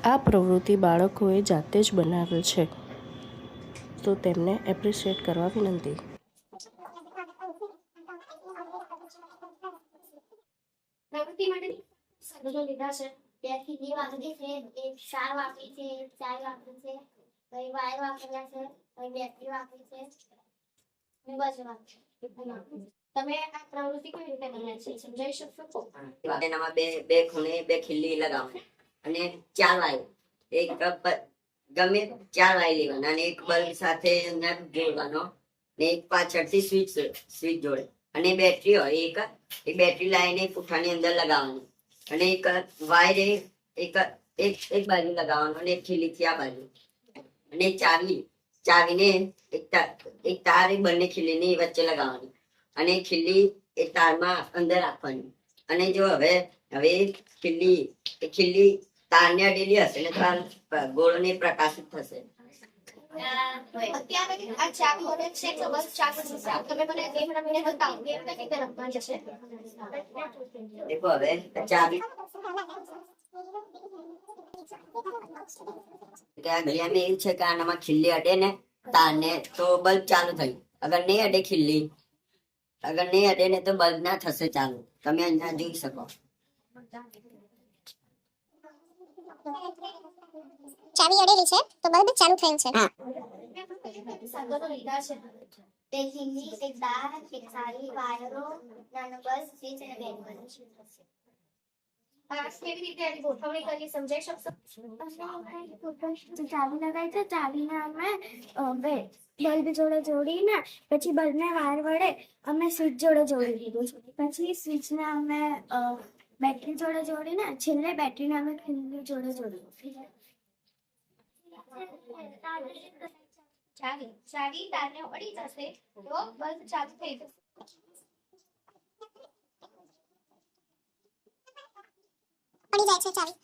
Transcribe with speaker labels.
Speaker 1: આ પ્રવૃત્તિ બાળકોએ જાતે જ બનાવેલ છે, તો તેમને એપ્રિશિએટ કરવા વિનંતી.
Speaker 2: પ્રવૃત્તિ માટે સાધનો લીધા છે. બે ખીલી વાપરી છે, એક શાર વાપરી છે, એક ચાય વાપરી છે, કઈ વાયર વાપર્યા છે, કઈ બેટરી વાપરી છે, બસ વાપરી. તમે આ પ્રવૃત્તિ કેવી રીતે બનાવી છે સમજાવી શકશો?
Speaker 3: એનામાં બે ખૂણે બે ખીલી લગાવવાની અને 4 વાયર, એક ગમે 4 વાયર લેવાના અને એક બલ્બ સાથે જોડવાનો ને એક પાછળથી સ્વિચ જોડે અને બેટરી હોય એક બેટરી લાઈને પુઠાની અંદર લગાવવાની અને એક વાયર એક બાજુ લગાવવાનો અને એક ખીલીથી આ બાજુ અને ચાવીને એક તાર બંને ખીલીની વચ્ચે લગાવવાની અને ખીલી એ તારમાં અંદર રાખવાની અને જો હવે ખીલી તારને અડેલી હશે ને તાર ગોળને પ્રકાશિત થશે.
Speaker 2: અત્યારે આ ચાવી વડે છે તો બસ ચાવી તમે મને મને બતાવો કેવી રીતે રમવા જશે.
Speaker 3: દેખો હવે ચાવી ઘડિયાળમાં એવું છે કે આનામાં ખીલી અડે ને તારને તો બલ્બ ચાલુ થયું. અગર નહીં અડે ને તો બલ્બ ના થશે ચાલુ. તમે અહીંયા જોઈ શકો.
Speaker 4: ચાવી અડેલી છે તો બલ્બ ચાલુ થયું છે.
Speaker 2: સાધનો લીધા છે. તે ખીલી, એક દાર, એક સારી વાયરો, નાનો બસ, સ્વિચ અને બેટરી. કેવી રીતે આની ગોઠવણી કરી સમજાઈ શકશો?
Speaker 4: ચાવી લગાવી છે, ચાવીને અમે બલ્બ જોડે જોડીને પછી બલ્બને વાયર વડે અમે સ્વિચ જોડે જોડી દીધું. પછી સ્વિચને અમે બેટરી જોડે જોડીને છેલ્લે બેટરીને અમે ખીલી જોડે જોડી.
Speaker 2: ચાવી તારને અડી જશે તો બલ્બ ચાલુ થઈ જશે.
Speaker 4: પડી જાય છે ચાવી.